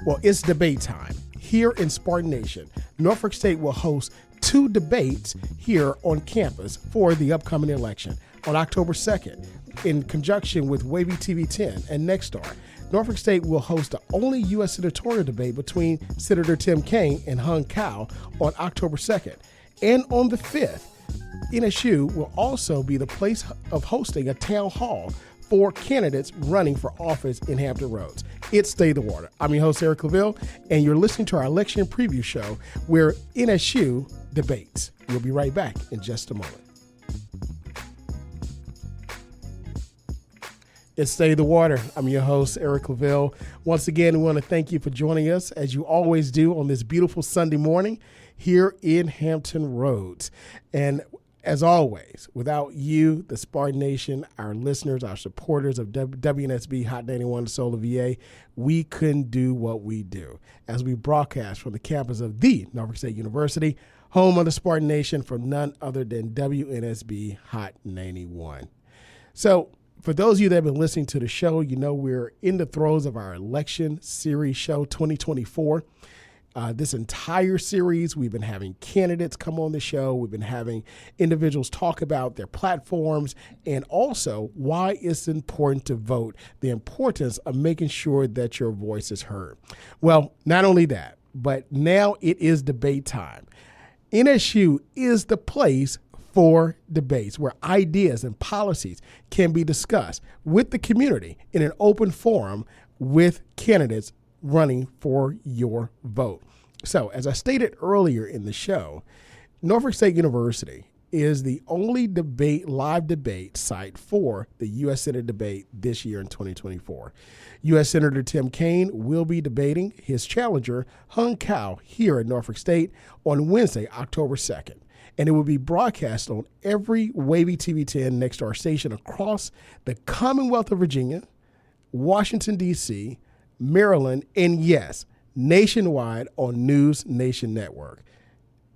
Well, it's debate time. Here in Spartan Nation, Norfolk State will host 2 debates here on campus for the upcoming election on October 2nd in conjunction with Wavy TV 10 and Nexstar. Norfolk State will host the only U.S. senatorial debate between Senator Tim Kaine and Hung Cao on October 2nd. And on the 5th, NSU will also be the place of hosting a town hall for candidates running for office in Hampton Roads. It's Stay the Water. I'm your host, Eric Claville, and you're listening to our election preview show where NSU debates. We'll be right back in just a moment. It's Stay the Water. I'm your host, Eric Claville. Once again, we want to thank you for joining us, as you always do, on this beautiful Sunday morning here in Hampton Roads. And as always, without you, the Spartan Nation, our listeners, our supporters of WNSB Hot 91 Solar VA, we couldn't do what we do as we broadcast from the campus of the Norfolk State University, home of the Spartan Nation, from none other than WNSB Hot 91. So, for those of you that have been listening to the show, you know we're in the throes of our election series show 2024. This entire series, we've been having candidates come on the show. We've been having individuals talk about their platforms and also why it's important to vote, the importance of making sure that your voice is heard. Well, not only that, but now it is debate time. NSU is the place for debates where ideas and policies can be discussed with the community in an open forum with candidates running for your vote. So, as I stated earlier in the show, Norfolk State University is the only live debate site for the U.S. Senate debate this year in 2024. U.S. Senator Tim Kaine will be debating his challenger, Hung Cao, here at Norfolk State on Wednesday, October 2nd. And it will be broadcast on every Wavy TV 10 Nexstar station across the Commonwealth of Virginia, Washington, D.C., Maryland, and yes, nationwide on News Nation Network.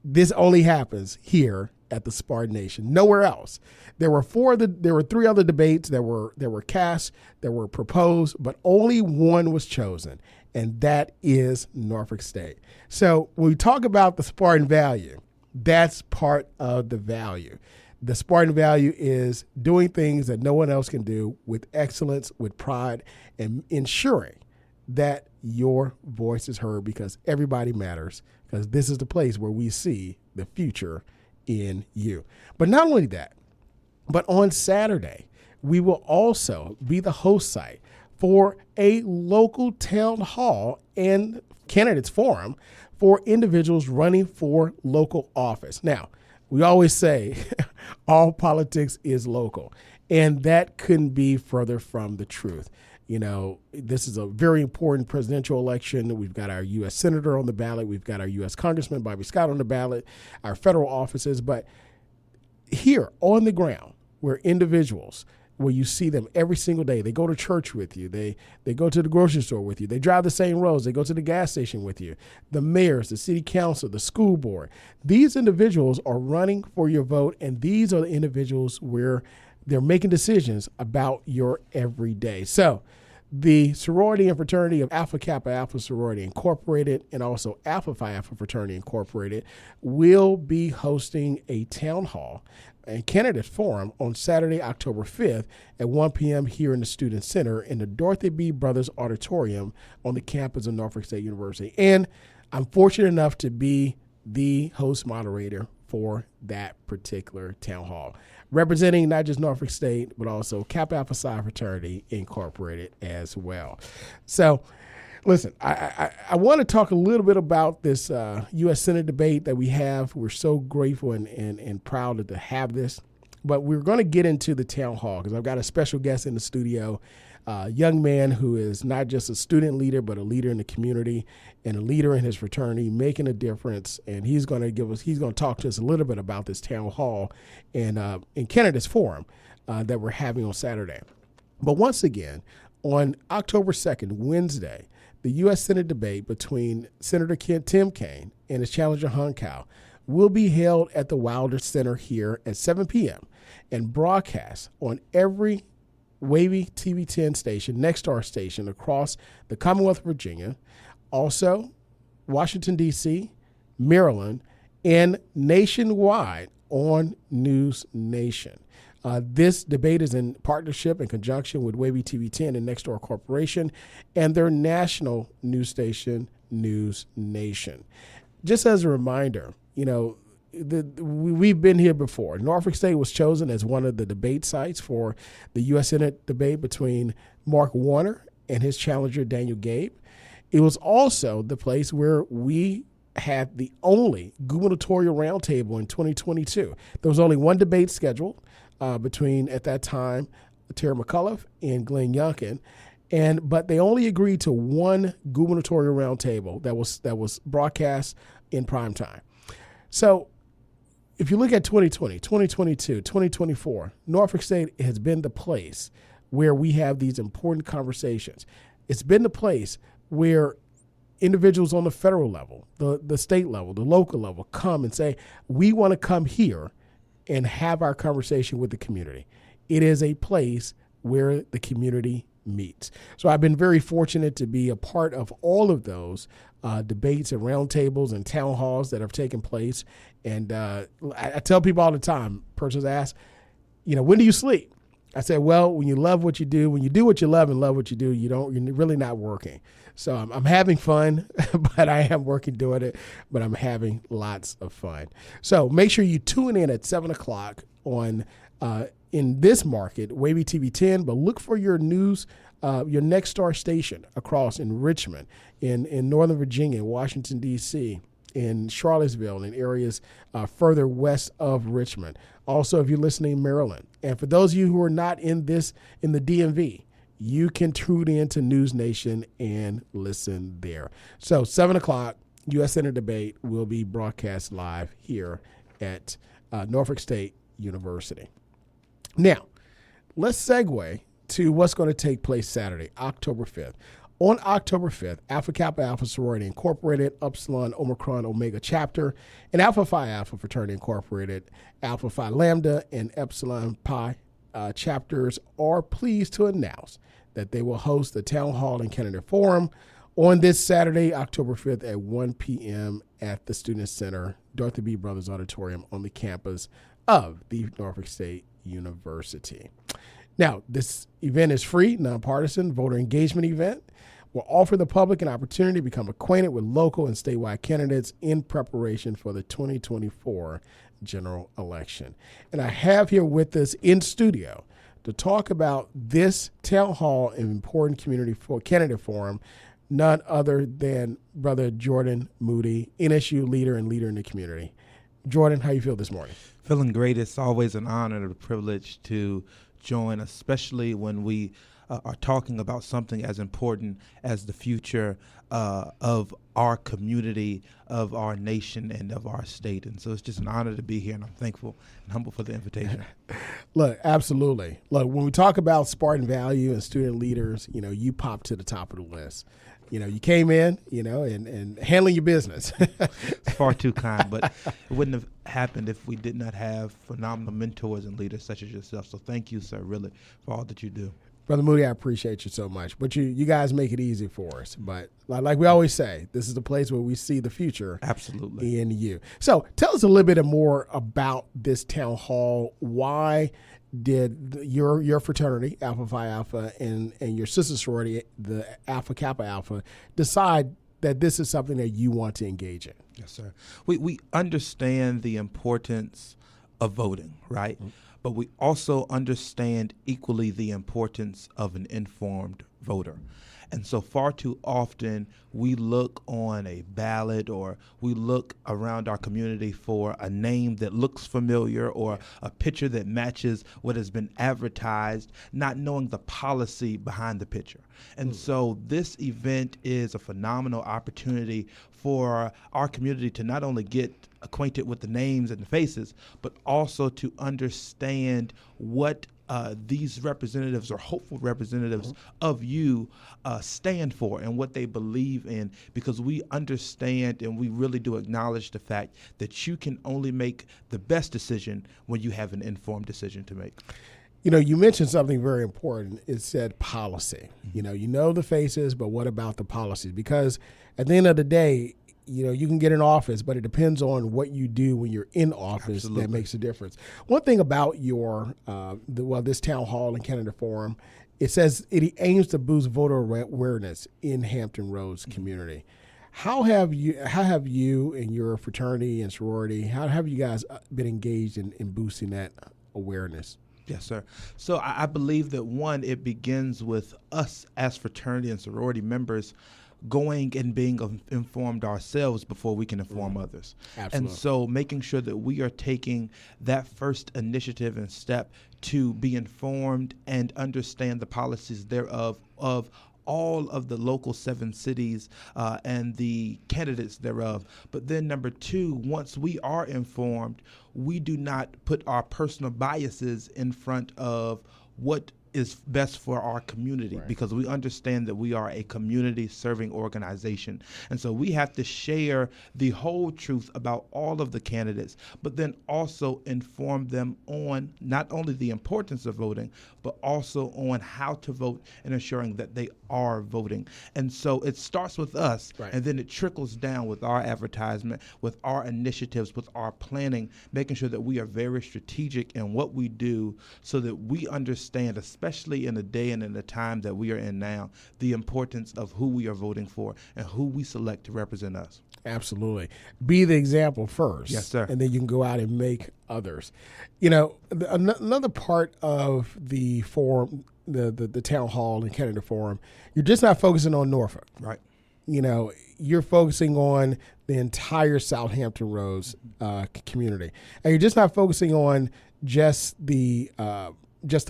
This only happens here at the Spartan Nation, nowhere else. There were 3 other debates that were cast, that were proposed, but only one was chosen, and that is Norfolk State. So when we talk about the Spartan value, that's part of the value. The Spartan value is doing things that no one else can do with excellence, with pride, and ensuring that your voice is heard because everybody matters, because this is the place where we see the future in you. But not only that, but on Saturday, we will also be the host site for a local town hall and candidates forum for individuals running for local office. Now, we always say all politics is local, and that couldn't be further from the truth. You know, this is a very important presidential election. We've got our U.S. Senator on the ballot. We've got our U.S. Congressman Bobby Scott on the ballot, our federal offices. But here on the ground, where individuals, where you see them every single day, they go to church with you, they go to the grocery store with you, they drive the same roads, they go to the gas station with you, the mayors, the city council, the school board. These individuals are running for your vote, and these are the individuals where they're making decisions about your everyday. So the sorority and fraternity of Alpha Kappa Alpha Sorority Incorporated and also Alpha Phi Alpha Fraternity Incorporated will be hosting a town hall and candidate forum on Saturday, October 5th at 1 p.m. here in the Student Center in the Dorothy B. Brothers Auditorium on the campus of Norfolk State University. And I'm fortunate enough to be the host moderator for that particular town hall, representing not just Norfolk State, but also Kappa Alpha Psi Fraternity Incorporated as well. So, listen, I want to talk a little bit about this U.S. Senate debate that we have. We're so grateful and proud to have this. But we're going to get into the town hall because I've got a special guest in the studio, a young man who is not just a student leader, but a leader in the community and a leader in his fraternity, making a difference. And he's going to talk to us a little bit about this town hall and candidates forum that we're having on Saturday. But once again, on October 2nd, Wednesday, the U.S. Senate debate between Senator Tim Kaine and his challenger Hung Cao will be held at the Wilder Center here at 7 p.m. and broadcast on every Wavy TV 10 station, Nexstar station across the Commonwealth of Virginia, Also, Washington, D.C., Maryland, and nationwide on News Nation. This debate is in partnership and conjunction with Wavy TV 10 and Nextdoor Corporation and their national news station, News Nation. Just as a reminder, we've been here before. Norfolk State was chosen as one of the debate sites for the U.S. Senate debate between Mark Warner and his challenger, Daniel Gabe. It was also the place where we had the only gubernatorial roundtable in 2022. There was only one debate scheduled between, at that time, Terry McAuliffe and Glenn Youngkin, but they only agreed to one gubernatorial roundtable that was broadcast in prime time. So if you look at 2020, 2022, 2024, Norfolk State has been the place where we have these important conversations. It's been the place where individuals on the federal level, the state level, the local level come and say, we want to come here and have our conversation with the community. It is a place where the community meets. So I've been very fortunate to be a part of all of those debates and roundtables and town halls that have taken place. And I tell people all the time, persons ask, when do you sleep? I said, well, when you love what you do, when you do what you love and love what you do, you're really not working. So I'm having fun, but I am working doing it, but I'm having lots of fun. So make sure you tune in at 7 o'clock on in this market, Wavy TV 10, but look for your news, your Nexstar station across in Richmond, in Northern Virginia, Washington, D.C., in Charlottesville, and areas further west of Richmond. Also, if you're listening in Maryland, and for those of you who are not in the DMV, you can tune in to News Nation and listen there. So 7 o'clock, U.S. Senate debate will be broadcast live here at Norfolk State University. Now, let's segue to what's going to take place Saturday, October 5th. On October 5th, Alpha Kappa Alpha Sorority Incorporated, Upsilon Omicron Omega Chapter, and Alpha Phi Alpha Fraternity Incorporated, Alpha Phi Lambda, and Epsilon Pi chapters are pleased to announce that they will host the Town Hall and Candidate Forum on this Saturday, October 5th at 1 p.m. at the Student Center, Dorothy B. Brothers Auditorium on the campus of the Norfolk State University. Now, this event is free, nonpartisan, voter engagement event. Will offer the public an opportunity to become acquainted with local and statewide candidates in preparation for the 2024 general election. And I have here with us in studio to talk about this town hall and important community candidate forum, none other than Brother Jordan Moody, NSU leader and leader in the community. Jordan, how you feel this morning? Feeling great. It's always an honor and a privilege to join, especially when we are talking about something as important as the future of our community, of our nation, and of our state. And so it's just an honor to be here, and I'm thankful and humble for the invitation. Look, absolutely. Look, when we talk about Spartan value and student leaders, you pop to the top of the list. You came in, and handling your business. It's far too kind, but it wouldn't have happened if we did not have phenomenal mentors and leaders such as yourself. So thank you, sir, really, for all that you do. Brother Moody, I appreciate you so much. But you guys make it easy for us. But like we always say, this is the place where we see the future. Absolutely. In you. So tell us a little bit more about this town hall. Why did your fraternity, Alpha Phi Alpha, and your sister sorority, the Alpha Kappa Alpha, decide that this is something that you want to engage in? Yes, sir. We understand the importance of voting, right? Mm-hmm. But we also understand equally the importance of an informed voter. And so far too often we look on a ballot or we look around our community for a name that looks familiar or a picture that matches what has been advertised, not knowing the policy behind the picture. And so this event is a phenomenal opportunity for our community to not only get acquainted with the names and the faces, but also to understand what these representatives or hopeful representatives of you stand for and what they believe in, because we understand and we really do acknowledge the fact that you can only make the best decision when you have an informed decision to make. You mentioned something very important. It said policy. You know the faces, but what about the policies? Because at the end of the day, you can get in office, but it depends on what you do when you're in office. Absolutely. That makes a difference. One thing about your this town hall and candidate forum, it says it aims to boost voter awareness in Hampton Roads community. How have you and your fraternity and sorority, how have you guys been engaged in boosting that awareness? Yes, sir. So I believe that, one, it begins with us as fraternity and sorority members going and being informed ourselves before we can inform others. Absolutely. And so making sure that we are taking that first initiative and step to be informed and understand the policies thereof of all of the local 7 cities and the candidates thereof. But then number 2, once we are informed, we do not put our personal biases in front of what is best for our community, right, because we understand that we are a community serving organization. And so we have to share the whole truth about all of the candidates, but then also inform them on not only the importance of voting, but also on how to vote and ensuring that they are voting. And so it starts with us, right, and then it trickles down with our advertisement, with our initiatives, with our planning, making sure that we are very strategic in what we do so that we understand, especially in the day and in the time that we are in now, the importance of who we are voting for and who we select to represent us. Absolutely. Be the example first. Yes, sir. And then you can go out and make others. Another part of the forum, the town hall and candidate forum, you're just not focusing on Norfolk. Right. You're focusing on the entire Southampton Roads community. And you're just not focusing on just the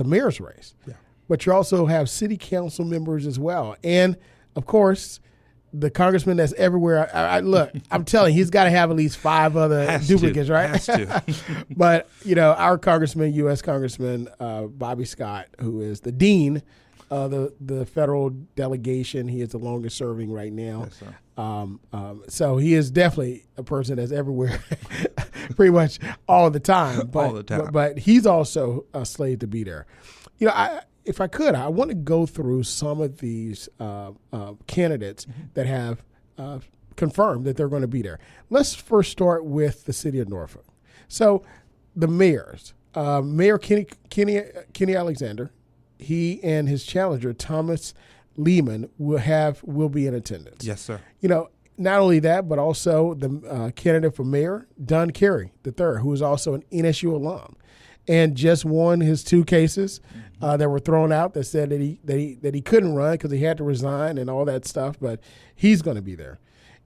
mayor's race. Yeah. But you also have city council members as well. And, of course, the congressman that's everywhere. Look, I'm telling you, he's got to have at least 5 other duplicates, right? Has to. But, our congressman, U.S. Congressman Bobby Scott, who is the dean of the federal delegation. He is the longest serving right now. Yes, sir. So he is definitely a person that's everywhere pretty much all the time. But, all the time. But he's also slated to be there. If I could, I want to go through some of these candidates that have confirmed that they're going to be there. Let's first start with the city of Norfolk. So the mayors, Mayor Kenny Alexander, he and his challenger, Thomas Lehman, will be in attendance. Yes, sir. Not only that, but also the candidate for mayor, Don Carey III, who is also an NSU alum, and just won his 2 cases that were thrown out that said that he couldn't run because he had to resign and all that stuff. But he's going to be there,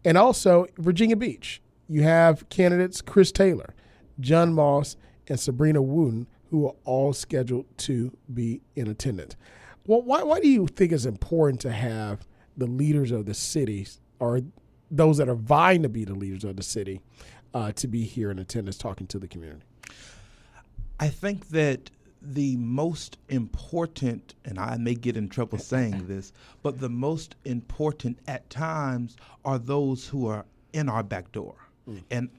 and also Virginia Beach. You have candidates Chris Taylor, John Moss, and Sabrina Wooten, who are all scheduled to be in attendance. Well, why do you think it's important to have the leaders of the cities, or those that are vying to be the leaders of the city, to be here in attendance talking to the community? I think that the most important, and I may get in trouble saying this, but the most important at times are those who are in our back door. And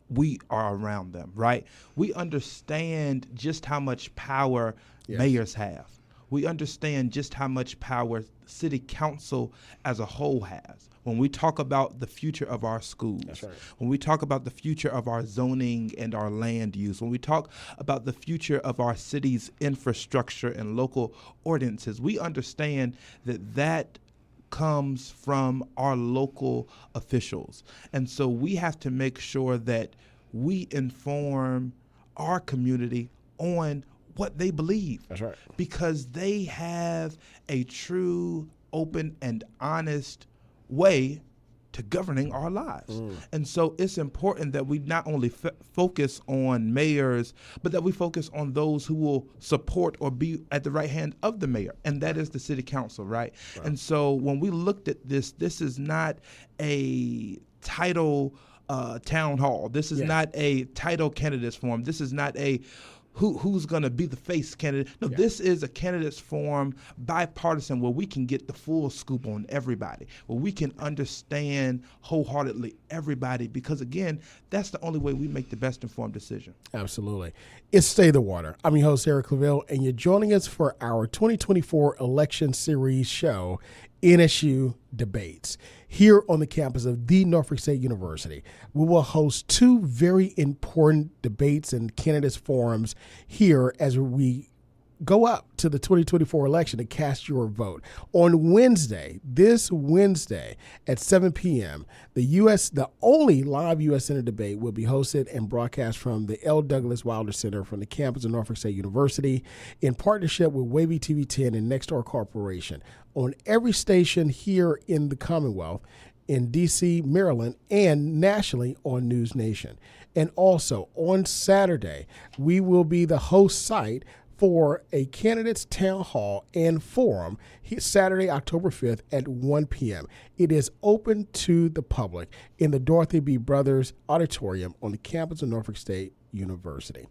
we are around them, right? We understand just how much power mayors have. We understand just how much power city council as a whole has. When we talk about the future of our schools, that's right, when we talk about the future of our zoning and our land use, when we talk about the future of our city's infrastructure and local ordinances, we understand that comes from our local officials. And so we have to make sure that we inform our community on what they believe. That's right. Because they have a true, open, and honest way to governing our lives. And so it's important that we not only focus on mayors, but that we focus on those who will support or be at the right hand of the mayor, and that is the city council, right? And so when we looked at this is not a title town hall. This is not a title candidates forum. This is not a who's going to be the face candidate. No, this is a candidates forum, bipartisan, where we can get the full scoop on everybody, where we can understand wholeheartedly everybody, because, again, that's the only way we make the best informed decision. Absolutely. It's Stay the Water. I'm your host, Eric Claville, and you're joining us for our 2024 election series show NSU debates here on the campus of the Norfolk State University. We will host two very important debates and candidates forums here as we go up to the 2024 election to cast your vote. On Wednesday, this Wednesday at 7 p.m., the only live U.S. Senate debate will be hosted and broadcast from the L. Douglas Wilder Center from the campus of Norfolk State University in partnership with Wavy TV 10 and Nextdoor Corporation on every station here in the Commonwealth, in D.C., Maryland, and nationally on News Nation. And also on Saturday, we will be the host site for a candidates town hall and forum Saturday, October 5th at 1 p.m. It is open to the public in the Dorothy B. Brothers Auditorium on the campus of Norfolk State University.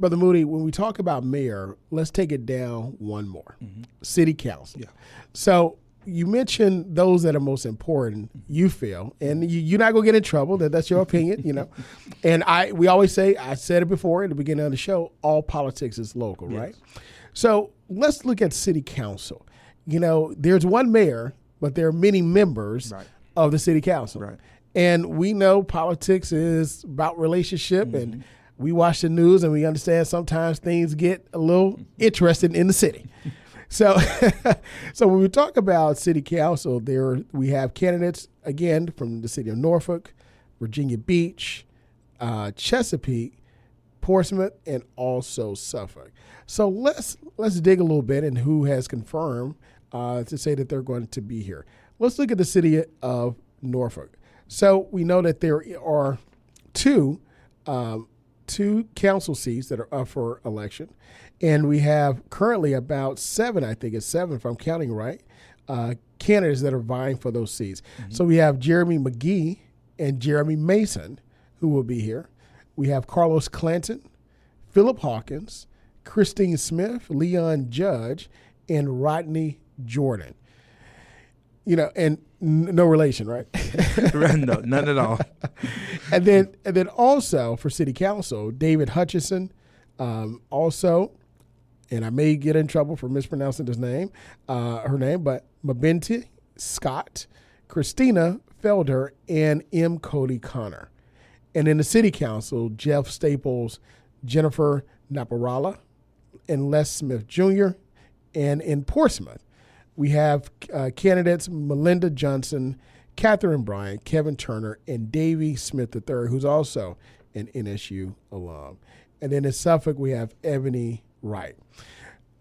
Brother Moody, when we talk about mayor, let's take it down one more. City council. Yeah. So you mentioned those that are most important, you feel, and you're not going to get in trouble. That's your opinion, And we always say, I said it before at the beginning of the show, all politics is local, Yes. right? So let's look at city council. There's one mayor, but there are many members of the city council. Right. And we know politics is about relationship, and we watch the news and we understand sometimes things get a little interesting in the city. So when we talk about city council, we have candidates, again, from the city of Norfolk, Virginia Beach, Chesapeake, Portsmouth, and also Suffolk. So let's dig a little bit in who has confirmed to say that they're going to be here. Let's look at the city of Norfolk. So we know that there are two council seats that are up for election. And we have currently about seven if I'm counting right, candidates that are vying for those seats. So we have Jeremy McGee and Jeremy Mason, who will be here. We have Carlos Clanton, Philip Hawkins, Christine Smith, Leon Judge, and Rodney Jordan. And no relation, right? No, none at all. And then also for city council, David Hutchison, also, and I may get in trouble for mispronouncing her name, but Mabinti Scott, Christina Felder, and M. Cody Connor. And in the city council, Jeff Staples, Jennifer Naparala, and Les Smith Jr. And in Portsmouth, we have candidates Melinda Johnson, Catherine Bryant, Kevin Turner, and Davy Smith III, who's also an NSU alum. And then in Suffolk, we have Ebony Wright.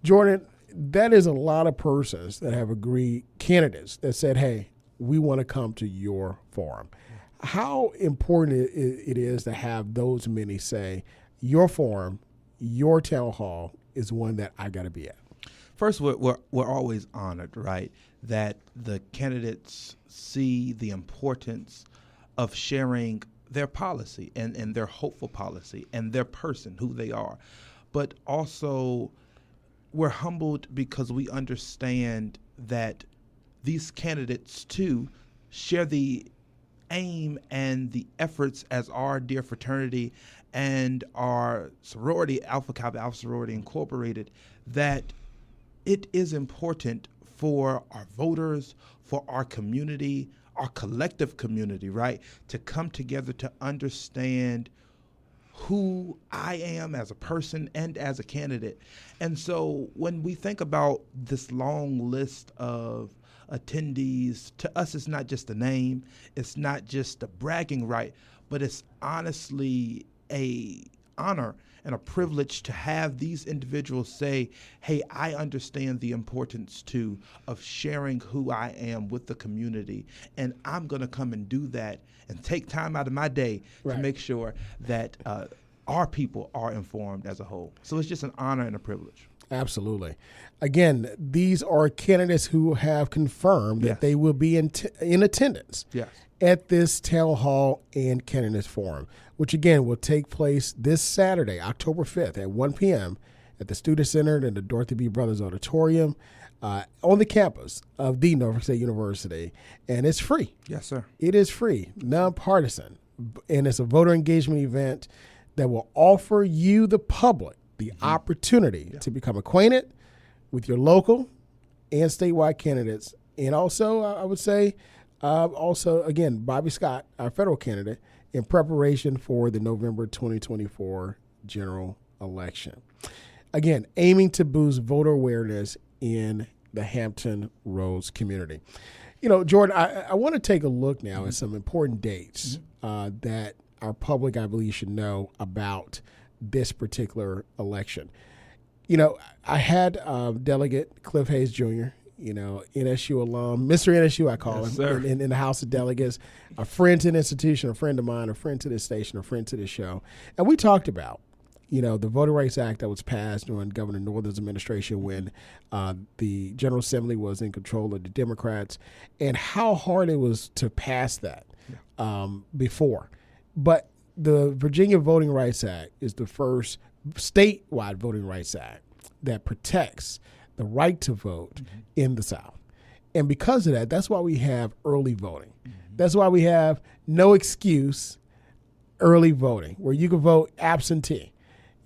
Jordan, that is a lot of persons that have agreed, candidates that said, hey, we want to come to your forum. How important it is to have those many say, your forum, your town hall is one that I got to be at? First, we're always honored, right, that the candidates see the importance of sharing their policy and their hopeful policy and their person, who they are. But also, we're humbled because we understand that these candidates, too, share the aim and the efforts as our dear fraternity and our sorority, Alpha Kappa Alpha Sorority Incorporated, that it is important for our voters, for our community, our collective community, right, to come together to understand who I am as a person and as a candidate. And so when we think about this long list of attendees, to us it's not just a name, it's not just a bragging right, but it's honestly a honor and a privilege to have these individuals say, hey, I understand the importance too of sharing who I am with the community, and I'm going to come and do that and take time out of my day to make sure that our people are informed as a whole. So it's just an honor and a privilege. Absolutely. Again, these are candidates who have confirmed that they will be in attendance at this town hall and candidates forum, which again will take place this Saturday, October 5th at 1 p.m. at the Student Center in the Dorothy B. Brothers Auditorium on the campus of the Norfolk State University. And it's free. Yes, sir. It is free, nonpartisan. And it's a voter engagement event that will offer you, the public, the opportunity to become acquainted with your local and statewide candidates, and also I would say also, again, Bobby Scott, our federal candidate, in preparation for the November 2024 general election. Again, aiming to boost voter awareness in the Hampton Roads community. You know, Jordan, I want to take a look now at some important dates that our public, I believe, should know about this particular election. You know, I had Delegate Cliff Hayes Jr., you know, NSU alum, Mr. NSU, I call him, in the House of Delegates, a friend to the institution, a friend of mine, a friend to this station, a friend to this show. And we talked about, you know, the Voting Rights Act that was passed during Governor Northam's administration when the General Assembly was in control of the Democrats, and how hard it was to pass that before. But the Virginia Voting Rights Act is the first statewide voting rights act that protects the right to vote in the South. And because of that, that's why we have early voting. That's why we have no excuse early voting, where you can vote absentee.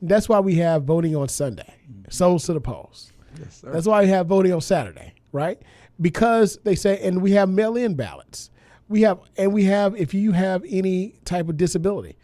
That's why we have voting on Sunday, souls to the polls. Yes, sir. That's why we have voting on Saturday, right? Because they say, and we have mail-in ballots. We have, if you have any type of disability,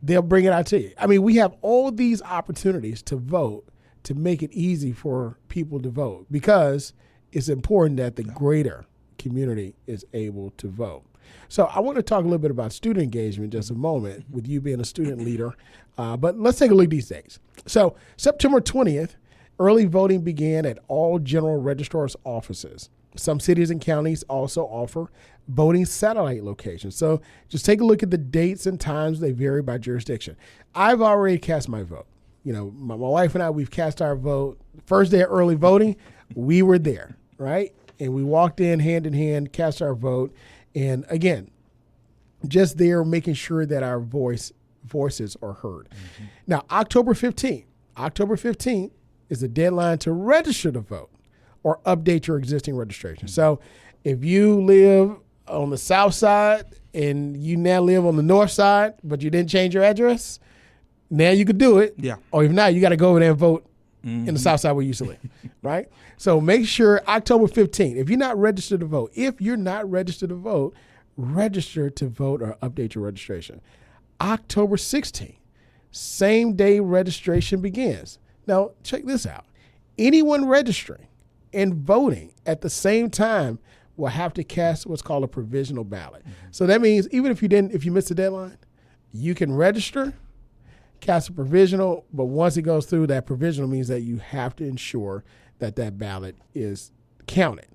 they'll bring it out to you. I mean, we have all these opportunities to vote to make it easy for people to vote, because it's important that the greater community is able to vote. So I want to talk a little bit about student engagement in just a moment, with you being a student leader. But let's take a look at these days. So September 20th, early voting began at all general registrar's offices. Some cities and counties also offer voting satellite locations. So just take a look at the dates and times. They vary by jurisdiction. I've already cast my vote. You know, my wife and I, we've cast our vote. First day of early voting, we were there, right? And we walked in hand, cast our vote. And again, just there making sure that our voices are heard. Now, October 15th is the deadline to register to vote or update your existing registration. So if you live on the south side and you now live on the north side, but you didn't change your address, now you could do it. Yeah. Or if not, you got to go over there and vote in the south side where you used to live, right? So make sure October 15th, if you're not registered to vote, register to vote or update your registration. October 16th, same day registration begins. Now, check this out. Anyone registering and voting at the same time will have to cast what's called a provisional ballot. So that means even if you missed the deadline, you can register, cast a provisional, but once it goes through, that provisional means that you have to ensure that that ballot is counted.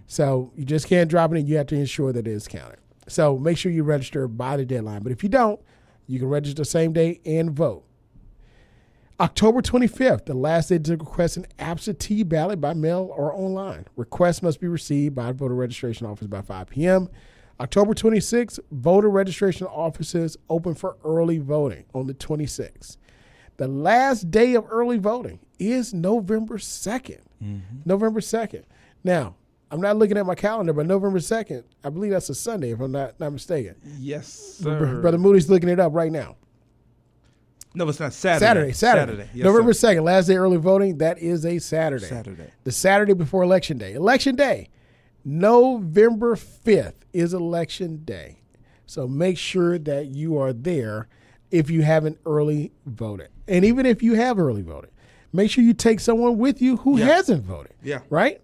So you just can't drop it in. You have to ensure that it is counted. So make sure you register by the deadline. But if you don't, you can register same day and vote. October 25th, the last day to request an absentee ballot by mail or online. Requests must be received by a voter registration office by 5 p.m. October 26th, voter registration offices open for early voting on the 26th. The last day of early voting is November 2nd. November 2nd. Now, I'm not looking at my calendar, but November 2nd, I believe that's a Sunday, if I'm not mistaken. Yes, sir. Brother Moody's looking it up right now. No, it's not Saturday. Saturday. Yes, November sir. 2nd, last day early voting. That is a Saturday. The Saturday before Election Day. Election Day, November 5th is Election Day. So make sure that you are there if you haven't early voted. And even if you have early voted, make sure you take someone with you who hasn't voted. Yeah. Right?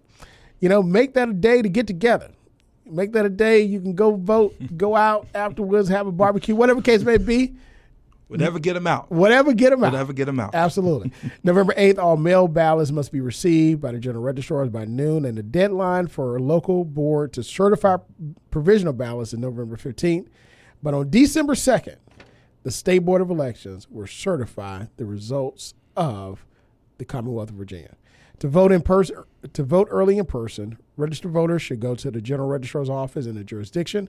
You know, make that a day to get together. Make that a day you can go vote, go out afterwards, have a barbecue, whatever case may be. Whatever get them out. Whatever get them out. Absolutely. November 8th, all mail ballots must be received by the general registrars by noon, and the deadline for a local board to certify provisional ballots is November 15th. But on December 2nd, the State Board of Elections will certify the results of the Commonwealth of Virginia. To vote early in person, registered voters should go to the general registrar's office in the jurisdiction.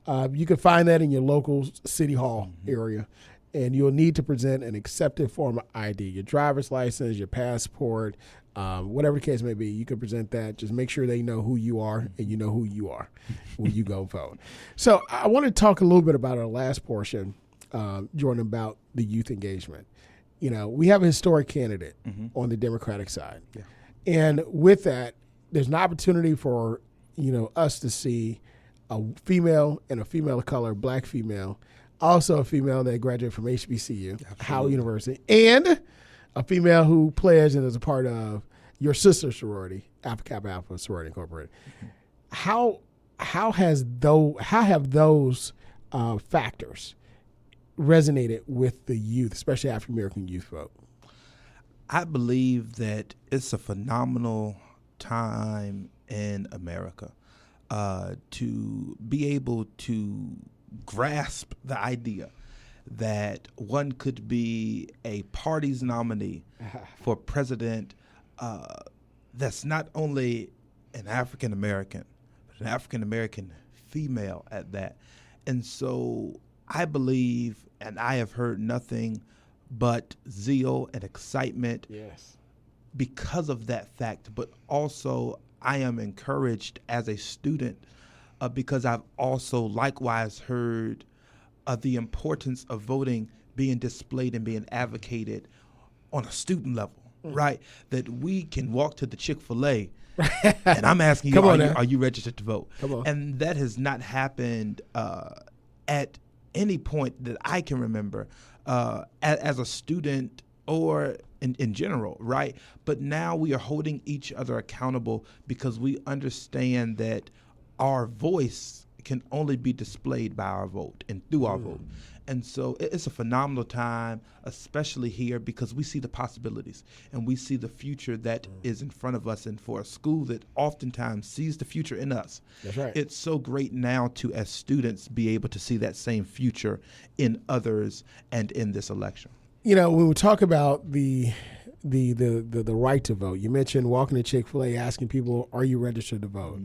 You can find that in your local city hall area. And you'll need to present an accepted form of ID, your driver's license, your passport, whatever the case may be. You can present that. Just make sure they know who you are and you know who you are when you go vote. So I want to talk a little bit about our last portion, Jordan, about the youth engagement. You know, we have a historic candidate on the Democratic side. Yeah. And with that, there's an opportunity for, us to see a female and a female of color, black female, also a female that graduated from HBCU, Absolutely. Howard University, and a female who pledged and is a part of your sister sorority, Alpha Kappa Alpha Sorority Incorporated. How have those factors resonated with the youth, especially African American youth vote? I believe that it's a phenomenal time in America to be able to grasp the idea that one could be a party's nominee for president that's not only an African American, but an African American female at that. And so I believe, and I have heard nothing but zeal and excitement because of that fact. But also I am encouraged as a student because I've also likewise heard the importance of voting being displayed and being advocated on a student level, right? That we can walk to the Chick-fil-A and I'm asking you, are you registered to vote? And that has not happened at any point that I can remember as a student or in general, right? But now we are holding each other accountable because we understand that our voice can only be displayed by our vote and through our vote. And so it's a phenomenal time, especially here, because we see the possibilities and we see the future that is in front of us. And for a school that oftentimes sees the future in us, that's right. It's so great now to, as students, be able to see that same future in others and in this election. When we talk about the right to vote, you mentioned walking to Chick-fil-A, asking people, are you registered to vote?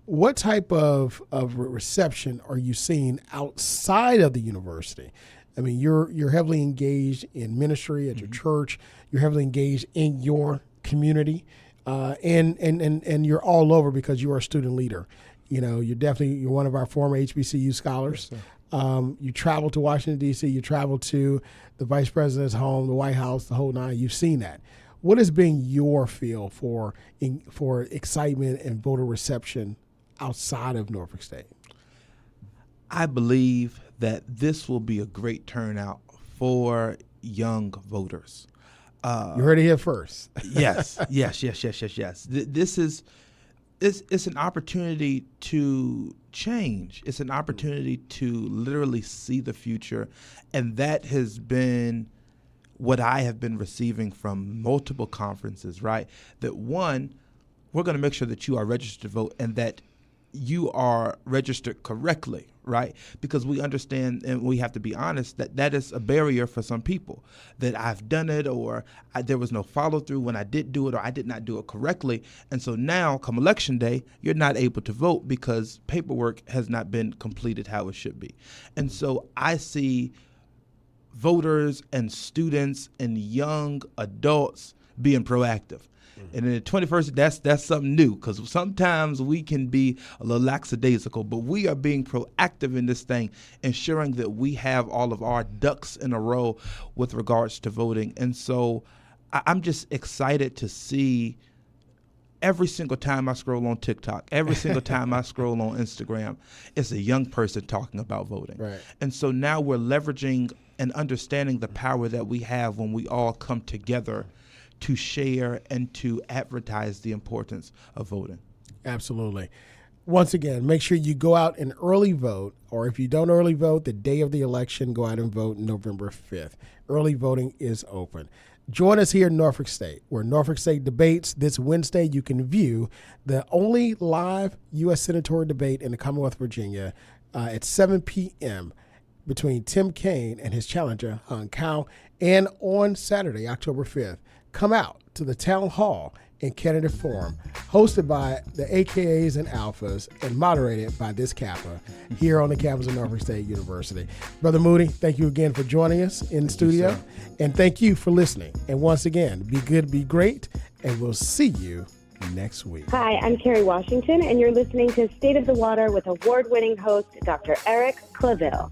What type of reception are you seeing outside of the university? I mean, you're heavily engaged in ministry at your church. You're heavily engaged in your community, and you're all over because you are a student leader. You're one of our former HBCU scholars. Yes, you travel to Washington, D.C. You travel to the vice president's home, the White House, the whole nine. You've seen that. What has been your feel for excitement and voter reception outside of Norfolk State? I believe that this will be a great turnout for young voters. You heard it here first. Yes. This is it's an opportunity to change. It's an opportunity to literally see the future, and that has been what I have been receiving from multiple conferences. Right, that one, we're going to make sure that you are registered to vote and that you are registered correctly, right? Because we understand, and we have to be honest, that is a barrier for some people, that I've done it or there was no follow through when I did do it or I did not do it correctly. And so now come election day, you're not able to vote because paperwork has not been completed how it should be. And so I see voters and students and young adults being proactive. And in the 21st, that's something new, because sometimes we can be a little lackadaisical, but we are being proactive in this thing, ensuring that we have all of our ducks in a row with regards to voting. And so I'm just excited to see every single time I scroll on TikTok, every single time I scroll on Instagram, it's a young person talking about voting. Right. And so now we're leveraging and understanding the power that we have when we all come together to share and to advertise the importance of voting. Absolutely. Once again, make sure you go out and early vote, or if you don't early vote, the day of the election, go out and vote November 5th. Early voting is open. Join us here in Norfolk State, where Norfolk State debates. This Wednesday, you can view the only live U.S. senatorial debate in the Commonwealth of Virginia at 7 p.m. between Tim Kaine and his challenger, Hung Kao, and on Saturday, October 5th. Come out to the Town Hall and Candidate Forum, hosted by the AKAs and Alphas and moderated by this Kappa here on the campus of Norfolk State University. Brother Moody, thank you again for joining us in the studio, and thank you for listening. And once again, be good, be great, and we'll see you next week. Hi, I'm Carrie Washington, and you're listening to State of the Water with award-winning host Dr. Eric Claville.